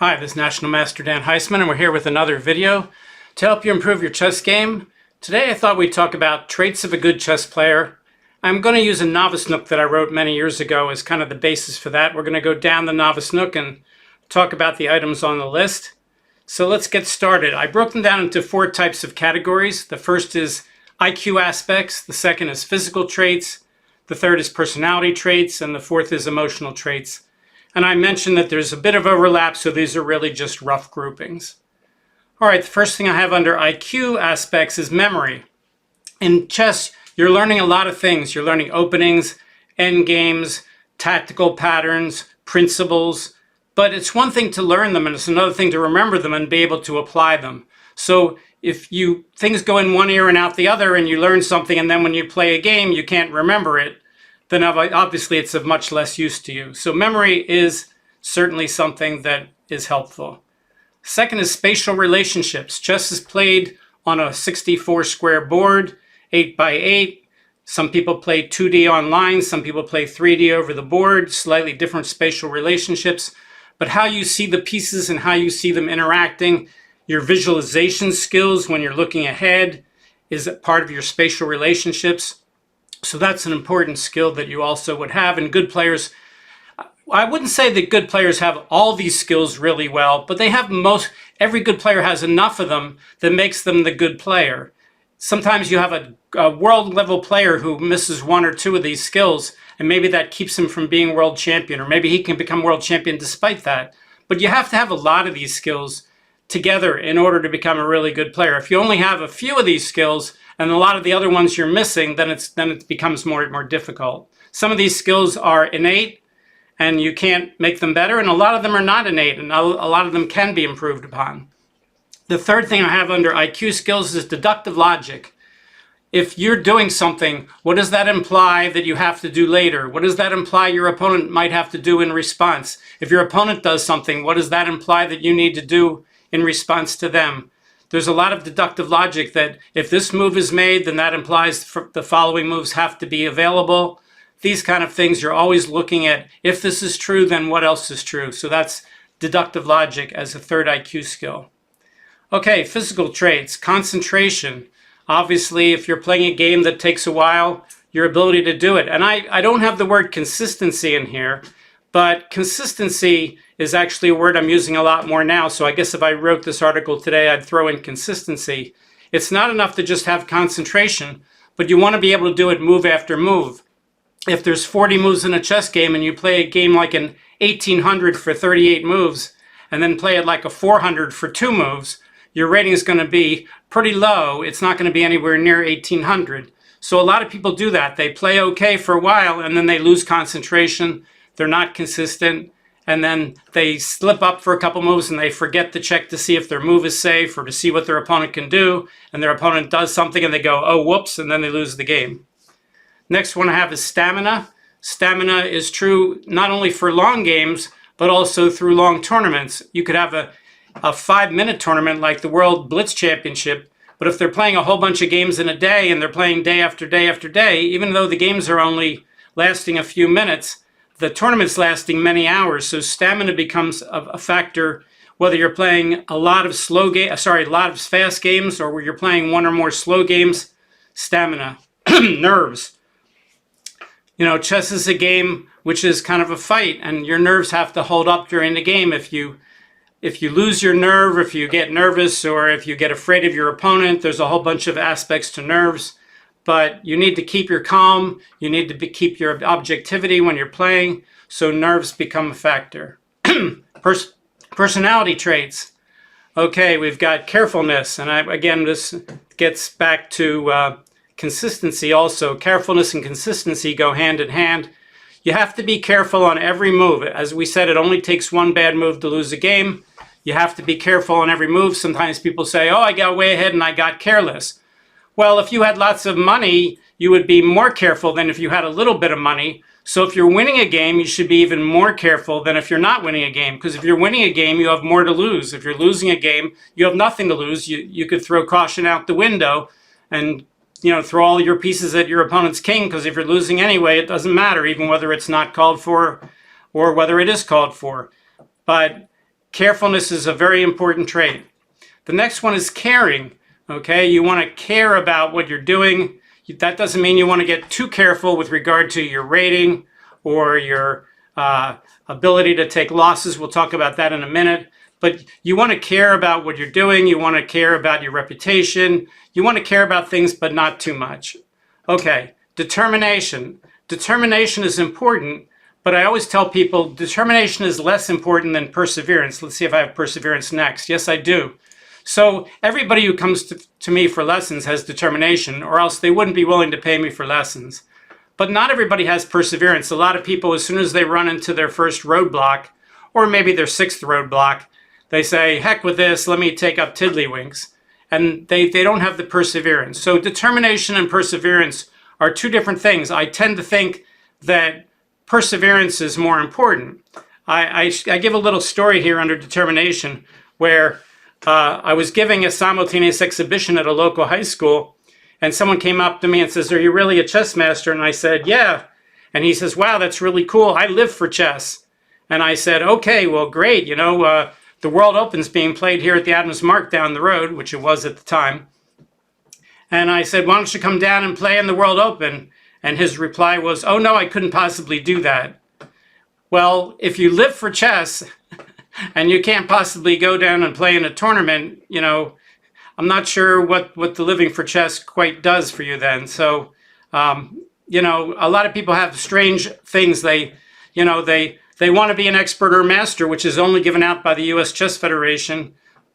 Hi, this is National Master Dan Heisman, and we're here with another video to help you improve your chess game. Today I thought we'd talk about traits of a good chess player. I'm going to use a novice nook that I wrote many years ago as kind of the basis for that. We're going to go down the novice nook and talk about the items on the list. So let's get started. I broke them down into 4 types of categories. The first is IQ aspects, the second is physical traits, the third is personality traits, and the fourth is emotional traits. And I mentioned that there's a bit of overlap, so these are really just rough groupings. All right, the first thing I have under IQ aspects is memory. In chess, you're learning a lot of things. You're learning openings, endgames, tactical patterns, principles. But it's one thing to learn them, and it's another thing to remember them and be able to apply them. So if things go in one ear and out the other, and you learn something, and then when you play a game, you can't remember it, then obviously it's of much less use to you. So memory is certainly something that is helpful. Second is spatial relationships. Chess is played on a 64 square board, 8 by 8. Some people play 2D online, some people play 3D over the board, slightly different spatial relationships. But how you see the pieces and how you see them interacting, your visualization skills when you're looking ahead is a part of your spatial relationships. So that's an important skill that you also would have. And good players, I wouldn't say that good players have all these skills really well, but they have every good player has enough of them that makes them the good player. Sometimes you have a world level player who misses 1 or 2 of these skills, and maybe that keeps him from being world champion, or maybe he can become world champion despite that. But you have to have a lot of these skills together in order to become a really good player. If you only have a few of these skills and a lot of the other ones you're missing, then it becomes more difficult. Some of these skills are innate and you can't make them better, and a lot of them are not innate, and a lot of them can be improved upon. The third thing I have under IQ skills is deductive logic. If you're doing something, what does that imply that you have to do later? What does that imply your opponent might have to do in response? If your opponent does something, what does that imply that you need to do in response to them? There's a lot of deductive logic that if this move is made, then that implies the following moves have to be available. These kind of things, you're always looking at, if this is true, then what else is true? So that's deductive logic as a third IQ skill. Okay, physical traits, concentration. Obviously, if you're playing a game that takes a while, your ability to do it. And I don't have the word consistency in here, but consistency is actually a word I'm using a lot more now. So I guess if I wrote this article today, I'd throw in consistency. It's not enough to just have concentration, but you want to be able to do it move after move. If there's 40 moves in a chess game and you play a game like an 1800 for 38 moves, and then play it like a 400 for 2 moves, your rating is going to be pretty low. It's not going to be anywhere near 1800. So a lot of people do that. They play okay for a while and then they lose concentration. They're not consistent. And then they slip up for a couple moves and they forget to check to see if their move is safe or to see what their opponent can do. And their opponent does something and they go, oh, whoops, and then they lose the game. Next one I have is stamina. Stamina is true not only for long games, but also through long tournaments. You could have a 5-minute tournament like the World Blitz Championship, but if they're playing a whole bunch of games in a day and they're playing day after day after day, even though the games are only lasting a few minutes, the tournament's lasting many hours. So stamina becomes a factor whether you're playing a lot of fast games or where you're playing 1 or more slow games. Stamina. Nerves. You know, chess is a game which is kind of a fight, and your nerves have to hold up during the game. If you lose your nerve, if you get nervous, or if you get afraid of your opponent, there's a whole bunch of aspects to nerves. But you need to keep your calm. You need to keep your objectivity when you're playing. So nerves become a factor. Personality traits. Okay, we've got carefulness. And again, this gets back to consistency also. Carefulness and consistency go hand in hand. You have to be careful on every move. As we said, it only takes 1 bad move to lose a game. You have to be careful on every move. Sometimes people say, oh, I got way ahead and I got careless. Well, if you had lots of money, you would be more careful than if you had a little bit of money. So if you're winning a game, you should be even more careful than if you're not winning a game. Because if you're winning a game, you have more to lose. If you're losing a game, you have nothing to lose. You could throw caution out the window and throw all your pieces at your opponent's king, because if you're losing anyway, it doesn't matter, even whether it's not called for or whether it is called for. But Carefulness is a very important trait. The next one is caring. Okay, you want to care about what you're doing. That doesn't mean you want to get too careful with regard to your rating or your ability to take losses. We'll talk about that in a minute. But you want to care about what you're doing. You want to care about your reputation. You want to care about things, but not too much. Okay, determination. Determination is important, but I always tell people determination is less important than perseverance. Let's see if I have perseverance next. Yes, I do. So everybody who comes to me for lessons has determination, or else they wouldn't be willing to pay me for lessons. But not everybody has perseverance. A lot of people, as soon as they run into their first roadblock, or maybe their sixth roadblock, they say, heck with this, let me take up tiddlywinks. And they don't have the perseverance. So determination and perseverance are two different things. I tend to think that perseverance is more important. I give a little story here under determination where I was giving a simultaneous exhibition at a local high school, and someone came up to me and says, "Are you really a chess master?" And I said, "Yeah." And he says, "Wow, that's really cool. I live for chess." And I said, "Okay, well, great. You know, the World Open's being played here at the Adams Mark down the road," which it was at the time. And I said, "Why don't you come down and play in the World Open?" And his reply was, "Oh, no, I couldn't possibly do that." Well, if you live for chess and you can't possibly go down and play in a tournament, you know, I'm not sure what the living for chess quite does for you then. So, you know, a lot of people have strange things. They want to be an expert or a master, which is only given out by the U.S. Chess Federation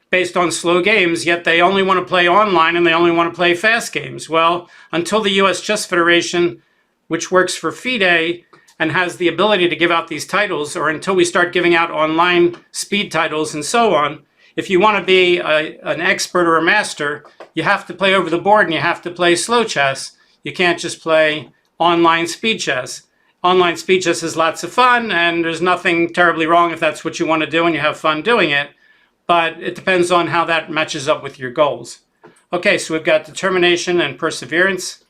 based on slow games, yet they only want to play online and they only want to play fast games. Well, until the U.S. Chess Federation, which works for FIDE, and has the ability to give out these titles, or until we start giving out online speed titles and so on, if you want to be an expert or a master, you have to play over the board and you have to play slow chess. You can't just play online speed chess. Online speed chess is lots of fun, and there's nothing terribly wrong if that's what you want to do and you have fun doing it, but it depends on how that matches up with your goals. Okay, so we've got determination and perseverance.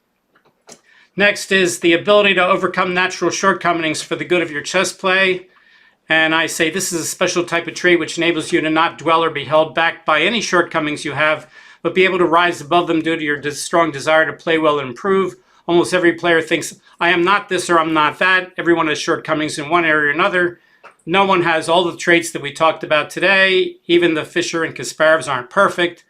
Next is the ability to overcome natural shortcomings for the good of your chess play. And I say this is a special type of trait which enables you to not dwell or be held back by any shortcomings you have, but be able to rise above them due to your strong desire to play well and improve. Almost every player thinks, I am not this or I'm not that. Everyone has shortcomings in one area or another. No one has all the traits that we talked about today. Even the Fischer and Kasparovs aren't perfect,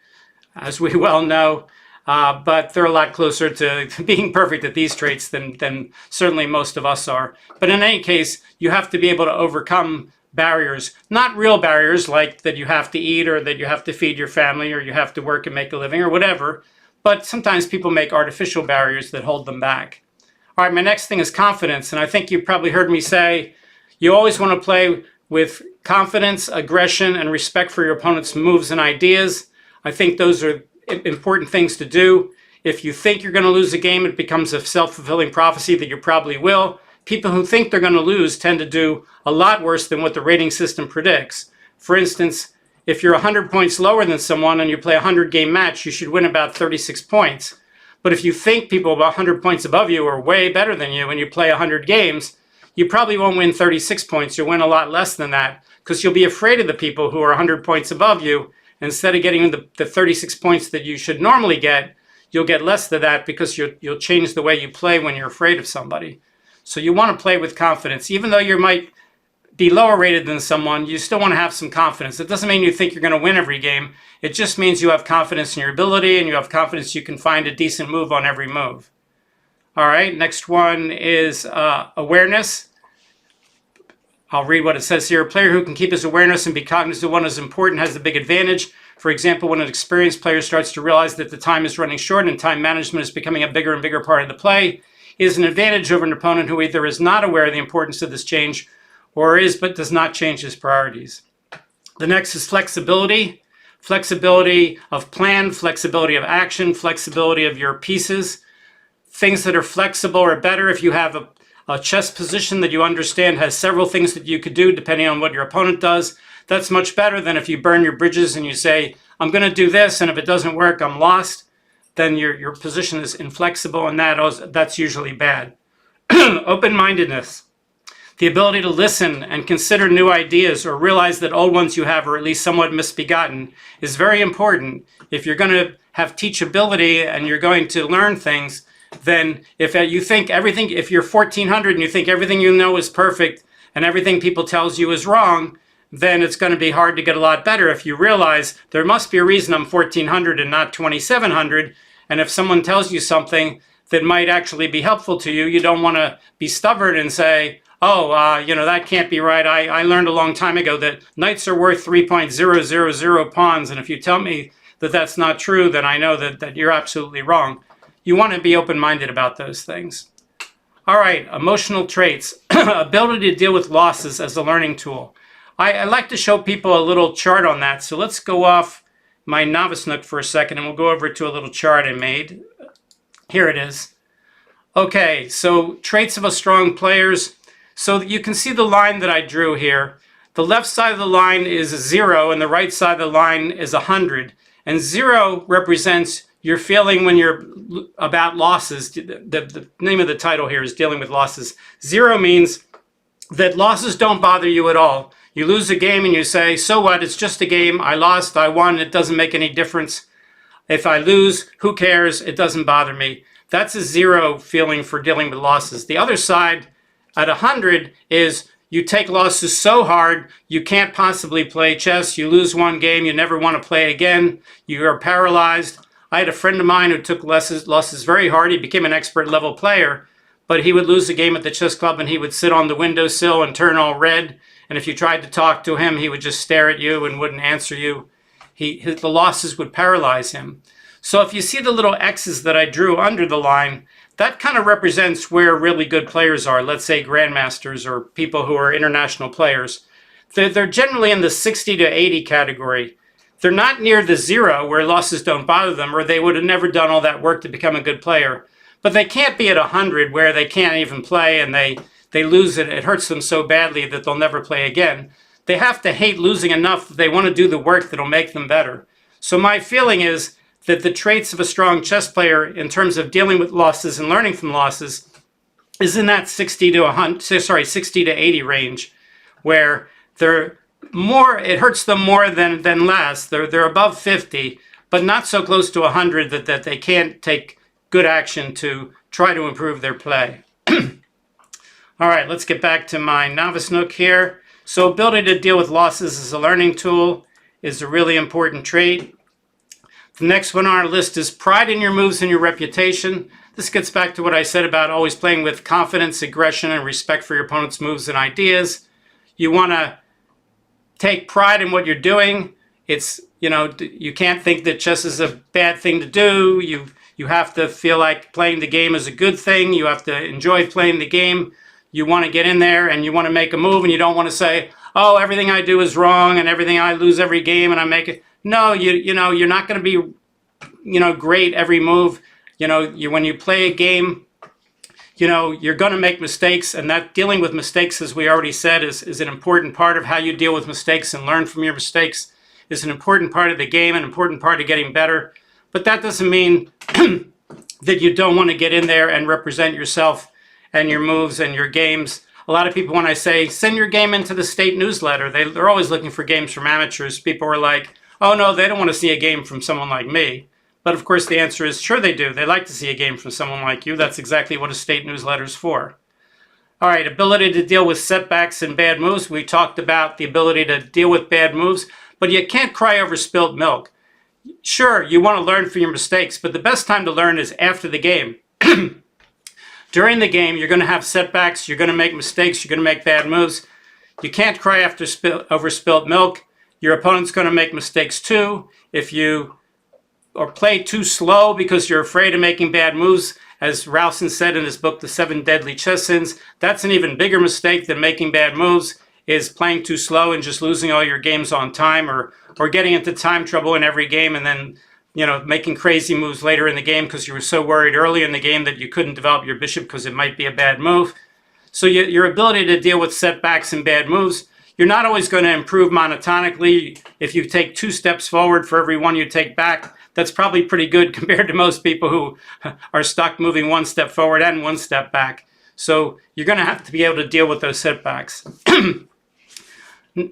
as we well know. But they're a lot closer to being perfect at these traits than certainly most of us are. But in any case, you have to be able to overcome barriers, not real barriers like that you have to eat or that you have to feed your family or you have to work and make a living or whatever. But sometimes people make artificial barriers that hold them back. All right, my next thing is confidence. And I think you've probably heard me say, you always want to play with confidence, aggression, and respect for your opponent's moves and ideas. I think those are important things to do. If you think you're going to lose a game, it becomes a self-fulfilling prophecy that you probably will. People who think they're going to lose tend to do a lot worse than what the rating system predicts. For instance, if you're 100 points lower than someone and you play a 100-game match, you should win about 36 points. But if you think people about 100 points above you are way better than you and you play 100 games, you probably won't win 36 points. You'll win a lot less than that because you'll be afraid of the people who are 100 points above you. Instead of getting the 36 points that you should normally get, you'll get less than that because you'll change the way you play when you're afraid of somebody. So you want to play with confidence. Even though you might be lower rated than someone, you still want to have some confidence. It doesn't mean you think you're going to win every game. It just means you have confidence in your ability and you have confidence you can find a decent move on every move. All right, next one is awareness. I'll read what it says here. A player who can keep his awareness and be cognizant of what is important has the big advantage. For example, when an experienced player starts to realize that the time is running short and time management is becoming a bigger and bigger part of the play, it is an advantage over an opponent who either is not aware of the importance of this change or is but does not change his priorities. The next is flexibility. Flexibility of plan, flexibility of action, flexibility of your pieces. Things that are flexible are better if you have a chess position that you understand has several things that you could do depending on what your opponent does. That's much better than if you burn your bridges and you say, I'm going to do this, and if it doesn't work, I'm lost. Then your position is inflexible, and that's usually bad. Open-mindedness. The ability to listen and consider new ideas or realize that old ones you have are at least somewhat misbegotten is very important. If you're going to have teachability and you're going to learn things, then if you think everything, if you're 1400 and you think everything you know is perfect and everything people tells you is wrong, then it's going to be hard to get a lot better. If you realize there must be a reason I'm 1400 and not 2700, and if someone tells you something that might actually be helpful to you, you don't want to be stubborn and say, oh, you know, that can't be right. I learned a long time ago that knights are worth 3.000 pawns, and if you tell me that that's not true, then I know that you're absolutely wrong. You want to be open-minded about those things. All right, emotional traits. Ability to deal with losses as a learning tool. I like to show people a little chart on that, so let's go off my Novice Nook for a second, and we'll go over to a little chart I made. Here it is. Okay, so traits of a strong players. So you can see the line that I drew here. The left side of the line is 0, and the right side of the line is 100. And 0 represents your feeling when you're about losses. The name of the title here is Dealing with Losses. 0 means that losses don't bother you at all. You lose a game and you say, so what, it's just a game, I lost, I won, it doesn't make any difference. If I lose, who cares, it doesn't bother me. That's a 0 feeling for dealing with losses. The other side, at 100, is you take losses so hard, you can't possibly play chess, you lose one game, you never want to play again, you are paralyzed. I had a friend of mine who took losses very hard. He became an expert level player, but he would lose a game at the chess club and he would sit on the windowsill and turn all red. And if you tried to talk to him, he would just stare at you and wouldn't answer you. The losses would paralyze him. So if you see the little X's that I drew under the line, that kind of represents where really good players are. Let's say grandmasters or people who are international players. They're generally in the 60 to 80 category. They're not near the 0 where losses don't bother them, or they would have never done all that work to become a good player. But they can't be at 100 where they can't even play and they lose it. It hurts them so badly that they'll never play again. They have to hate losing enough that they want to do the work that'll make them better. So my feeling is that the traits of a strong chess player in terms of dealing with losses and learning from losses is in that 60 to 80 range, where they're more, it hurts them more than less. They're above 50, but not so close to 100 that they can't take good action to try to improve their play. All right, let's get back to my Novice Nook here. So ability to deal with losses as a learning tool is a really important trait. The next one on our list is pride in your moves and your reputation. This gets back to what I said about always playing with confidence, aggression, and respect for your opponent's moves and ideas. You want to take pride in what you're doing. It's, you know, you can't think that chess is a bad thing to do. You have to feel like playing the game is a good thing. You have to enjoy playing the game. You want to get in there and you want to make a move, and you don't want to say, oh, everything I do is wrong and everything I lose every game and I make it. No, you know, you're not going to be, you know, great every move. You know, when you play a game, you know, you're going to make mistakes, and that dealing with mistakes, as we already said, is an important part of how you deal with mistakes and learn from your mistakes. Is an important part of the game, an important part of getting better. But that doesn't mean that you don't want to get in there and represent yourself and your moves and your games. A lot of people, when I say, send your game into the state newsletter, they're always looking for games from amateurs. People are like, oh no, they don't want to see a game from someone like me. But of course the answer is, sure they do. They like to see a game from someone like you. That's exactly what a state newsletter is for. All right, ability to deal with setbacks and bad moves. We talked about the ability to deal with bad moves, but you can't cry over spilt milk. Sure, you want to learn from your mistakes, but the best time to learn is after the game. During the game, you're going to have setbacks, you're going to make mistakes, you're going to make bad moves. You can't cry over spilt milk. Your opponent's going to make mistakes too. If you play too slow because you're afraid of making bad moves, as Rowson said in his book, The 7 Deadly Chess Sins, that's an even bigger mistake than making bad moves, is playing too slow and just losing all your games on time, or getting into time trouble in every game and then, you know, making crazy moves later in the game because you were so worried early in the game that you couldn't develop your bishop because it might be a bad move. So your ability to deal with setbacks and bad moves, you're not always going to improve monotonically. If you take 2 steps forward for every 1 you take back, that's probably pretty good compared to most people who are stuck moving 1 step forward and 1 step back. So you're going to have to be able to deal with those setbacks.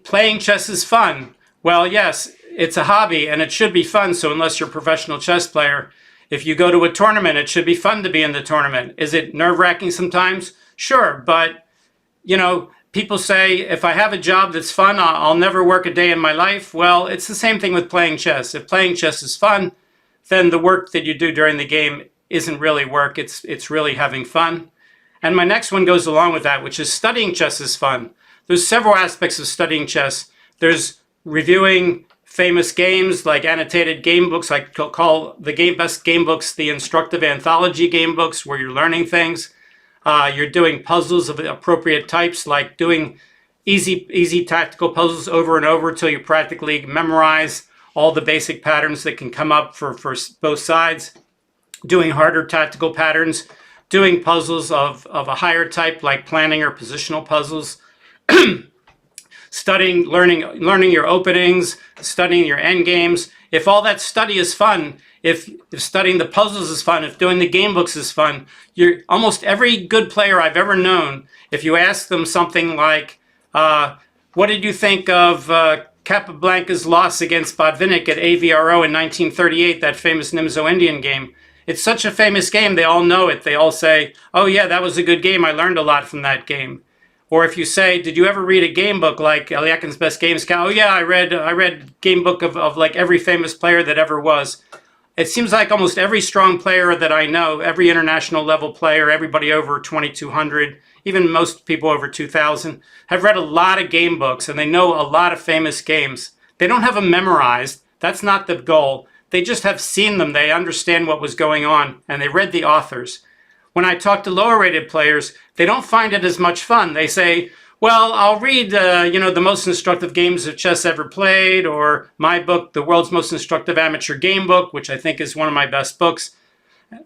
Playing chess is fun. Well, yes, it's a hobby and it should be fun. So unless you're a professional chess player, if you go to a tournament, it should be fun to be in the tournament. Is it nerve-wracking sometimes? Sure, but people say, if I have a job that's fun, I'll never work a day in my life. Well, it's the same thing with playing chess. If playing chess is fun, then the work that you do during the game isn't really work. It's really having fun. And my next one goes along with that, which is studying chess is fun. There's several aspects of studying chess. There's reviewing famous games, like annotated game books. I call the best game books the instructive anthology game books, where you're learning things. You're doing puzzles of appropriate types, like doing easy tactical puzzles over and over until you practically memorize all the basic patterns that can come up for both sides. Doing harder tactical patterns, doing puzzles of a higher type, like planning or positional puzzles. Studying, learning your openings, studying your end games. If all that study is fun, if studying the puzzles is fun, if doing the game books is fun, almost every good player I've ever known, if you ask them something like, what did you think of Capablanca's loss against Botvinnik at AVRO in 1938, that famous Nimzo-Indian game? It's such a famous game, they all know it. They all say, oh yeah, that was a good game, I learned a lot from that game. Or if you say, did you ever read a game book like Eliakin's Best Game Scout? Oh yeah, I read game book of like every famous player that ever was. It seems like almost every strong player that I know, every international level player, everybody over 2,200, even most people over 2,000, have read a lot of game books and they know a lot of famous games. They don't have them memorized. That's not the goal. They just have seen them. They understand what was going on and they read the authors. When I talk to lower rated players, they don't find it as much fun. They say, well, I'll read, the most instructive games of chess ever played, or my book, The World's Most Instructive Amateur Game Book, which I think is one of my best books.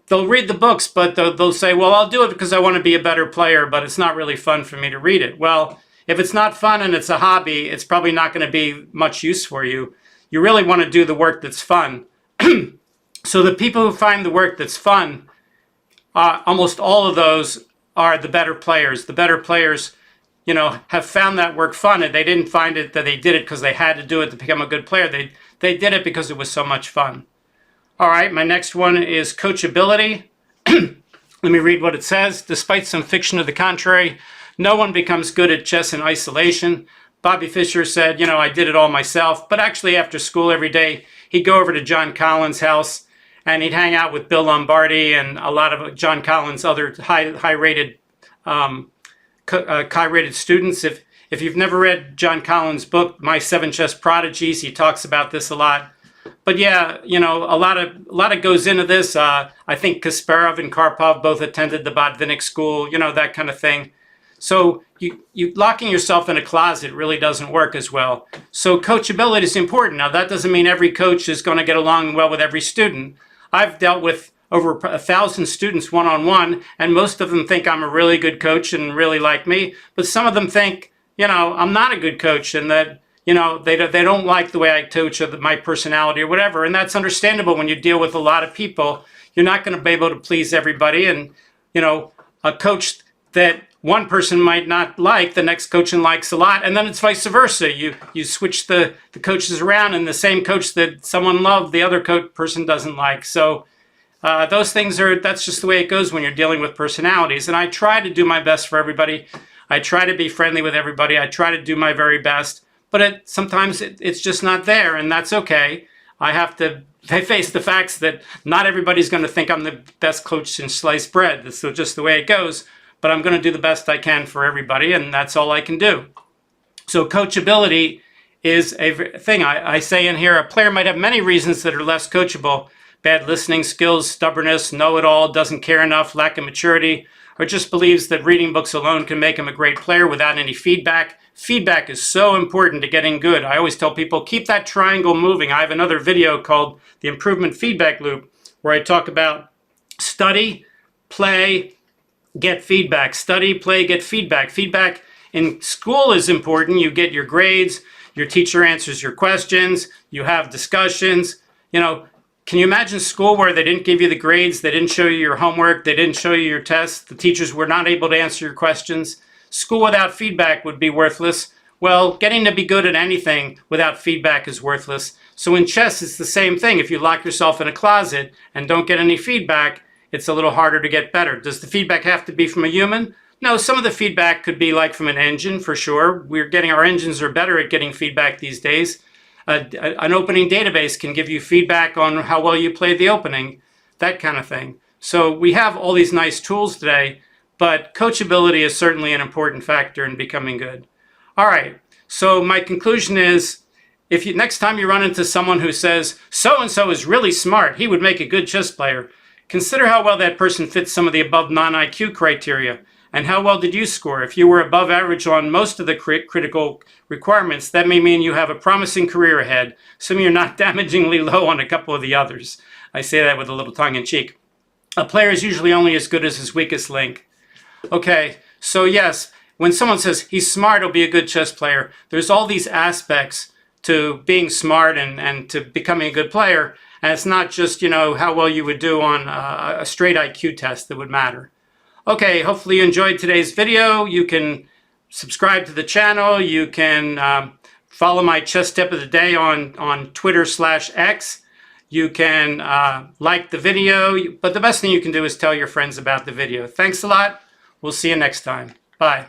They'll read the books, but they'll say, well, I'll do it because I want to be a better player, but it's not really fun for me to read it. Well, if it's not fun and it's a hobby, it's probably not going to be much use for you. You really want to do the work that's fun. So the people who find the work that's fun, almost all of those are the better players. The better players, have found that work fun, and they didn't find it that they did it because they had to do it to become a good player. They did it because it was so much fun. All right, my next one is coachability. Let me read what it says. Despite some fiction to the contrary, no one becomes good at chess in isolation. Bobby Fischer said, I did it all myself. But actually, after school every day, he'd go over to John Collins' house, and he'd hang out with Bill Lombardi and a lot of John Collins' other high-rated students. If you've never read John Collins' book, My Seven Chess Prodigies, he talks about this a lot. But yeah, a lot goes into this. I think Kasparov and Karpov both attended the Botvinnik school, that kind of thing. So you locking yourself in a closet really doesn't work as well. So coachability is important. Now that doesn't mean every coach is going to get along well with every student. I've dealt with over 1,000 students one-on-one, and most of them think I'm a really good coach and really like me. But some of them think, I'm not a good coach, and that, they don't like the way I coach or my personality or whatever. And that's understandable when you deal with a lot of people. You're not going to be able to please everybody. And, a coach that one person might not like, the next coach likes a lot, and then it's vice versa. You switch the coaches around, and the same coach that someone loved, the other person doesn't like. So those things that's just the way it goes when you're dealing with personalities. And I try to do my best for everybody. I try to be friendly with everybody. I try to do my very best, but sometimes it's just not there, and that's okay. I have to face the facts that not everybody's going to think I'm the best coach since sliced bread. That's just the way it goes. But I'm going to do the best I can for everybody, and that's all I can do. So coachability is a thing. I say in here, a player might have many reasons that are less coachable. Bad listening skills, stubbornness, know-it-all, doesn't care enough, lack of maturity, or just believes that reading books alone can make him a great player without any feedback. Feedback is so important to getting good. I always tell people, keep that triangle moving. I have another video called The Improvement Feedback Loop, where I talk about study, play, get feedback. Study, play, get feedback. Feedback in school is important. You get your grades, your teacher answers your questions, you have discussions. Can you imagine school where they didn't give you the grades, they didn't show you your homework, they didn't show you your tests, the teachers were not able to answer your questions? School without feedback would be worthless. Well, getting to be good at anything without feedback is worthless. So in chess, it's the same thing. If you lock yourself in a closet and don't get any feedback, it's a little harder to get better. Does the feedback have to be from a human? No, some of the feedback could be like from an engine, for sure. Our engines are better at getting feedback these days. An opening database can give you feedback on how well you played the opening, that kind of thing. So we have all these nice tools today, but coachability is certainly an important factor in becoming good. All right, so my conclusion is, next time you run into someone who says, so-and-so is really smart, he would make a good chess player, consider how well that person fits some of the above non-IQ criteria. And how well did you score? If you were above average on most of the critical requirements, that may mean you have a promising career ahead, assuming you're not damagingly low on a couple of the others. I say that with a little tongue in cheek. A player is usually only as good as his weakest link. Okay, so yes, when someone says he's smart, he'll be a good chess player, there's all these aspects to being smart and to becoming a good player. And it's not just, how well you would do on a straight IQ test that would matter. Okay, hopefully you enjoyed today's video. You can subscribe to the channel. You can follow my chess tip of the day on Twitter/X. You can like the video, but the best thing you can do is tell your friends about the video. Thanks a lot. We'll see you next time. Bye.